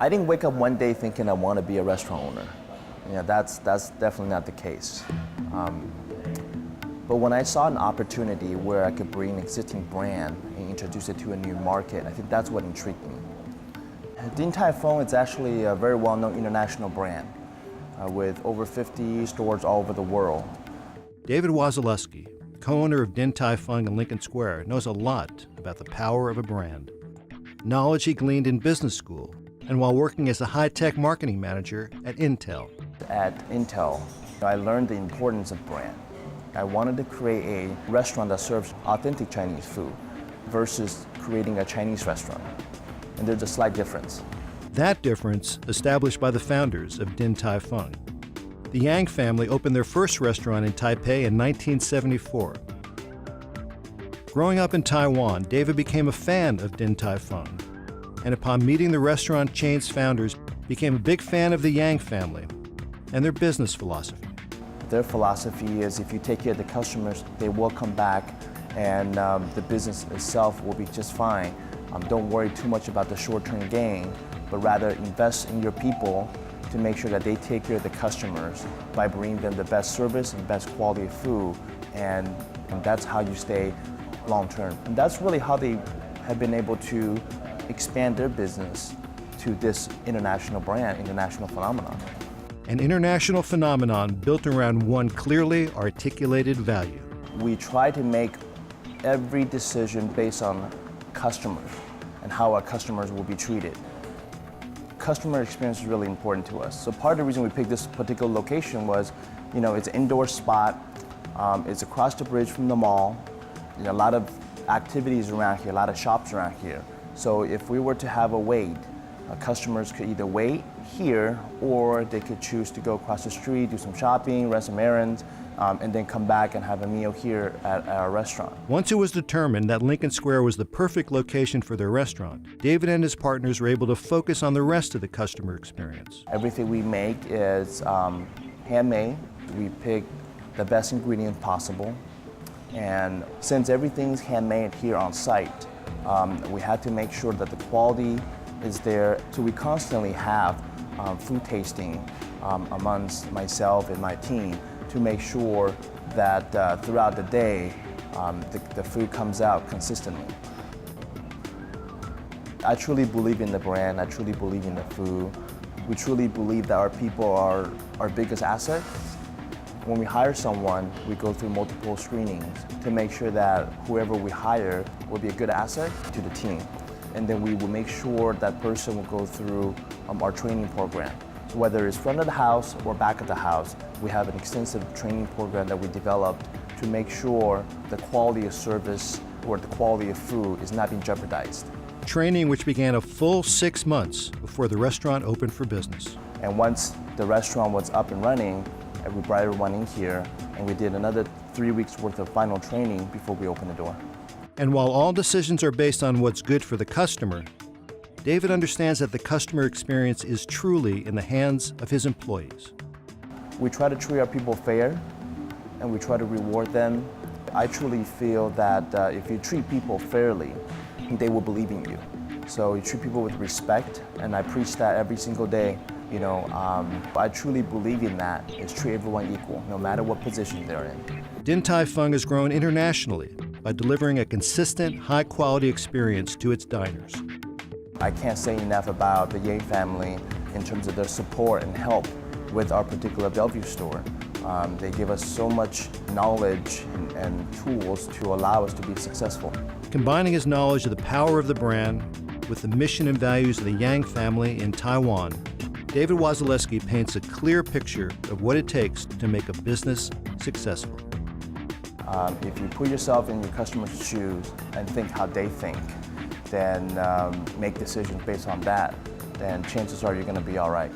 I didn't wake up one day thinking I want to be a restaurant owner. That's definitely not the case. But when I saw an opportunity where I could bring an existing brand and introduce it to a new market, I think that's what intrigued me. Din Tai Fung is actually a very well-known international brand with over 50 stores all over the world. David Wasielewski, co-owner of Din Tai Fung in Lincoln Square, knows a lot about the power of a brand. Knowledge he gleaned in business school and while working as a high-tech marketing manager at Intel. At Intel, I learned the importance of brand. I wanted to create a restaurant that serves authentic Chinese food versus creating a Chinese restaurant. And there's a slight difference. That difference established by the founders of Din Tai Fung. The Yang family opened their first restaurant in Taipei in 1974. Growing up in Taiwan, David became a fan of Din Tai Fung, and upon meeting the restaurant chain's founders, became a big fan of the Yang family and their business philosophy. Their philosophy is if you take care of the customers, they will come back and the business itself will be just fine. Don't worry too much about the short-term gain, but rather invest in your people to make sure that they take care of the customers by bringing them the best service and best quality of food, and that's how you stay long-term. And that's really how they have been able to expand their business to this international brand, international phenomenon. An international phenomenon built around one clearly articulated value. We try to make every decision based on customers and how our customers will be treated. Customer experience is really important to us. So part of the reason we picked this particular location was, it's an indoor spot, it's across the bridge from the mall, a lot of activities around here, a lot of shops around here. So if we were to have a wait, customers could either wait here or they could choose to go across the street, do some shopping, run some errands, and then come back and have a meal here at our restaurant. Once it was determined that Lincoln Square was the perfect location for their restaurant, David and his partners were able to focus on the rest of the customer experience. Everything we make is handmade. We pick the best ingredients possible. And since everything's handmade here on site, we had to make sure that the quality is there. So we constantly have food tasting amongst myself and my team to make sure that throughout the day, the food comes out consistently. I truly believe in the brand, I truly believe in the food. We truly believe that our people are our biggest asset. When we hire someone, we go through multiple screenings to make sure that whoever we hire will be a good asset to the team. And then we will make sure that person will go through our training program. So whether it's front of the house or back of the house, we have an extensive training program that we developed to make sure the quality of service or the quality of food is not being jeopardized. Training which began a full 6 months before the restaurant opened for business. And once the restaurant was up and running, we brought everyone in here and we did another 3 weeks worth of final training before we opened the door. And while all decisions are based on what's good for the customer, David understands that the customer experience is truly in the hands of his employees. We try to treat our people fair and we try to reward them. I truly feel that if you treat people fairly, they will believe in you. So you treat people with respect, and I preach that every single day. I truly believe in that, is treat everyone equal, no matter what position they're in. Din Tai Fung has grown internationally by delivering a consistent, high-quality experience to its diners. I can't say enough about the Yang family in terms of their support and help with our particular Bellevue store. They give us so much knowledge and tools to allow us to be successful. Combining his knowledge of the power of the brand with the mission and values of the Yang family in Taiwan, David Wasielewski paints a clear picture of what it takes to make a business successful. If you put yourself in your customer's shoes and think how they think, then make decisions based on that, then chances are you're going to be all right.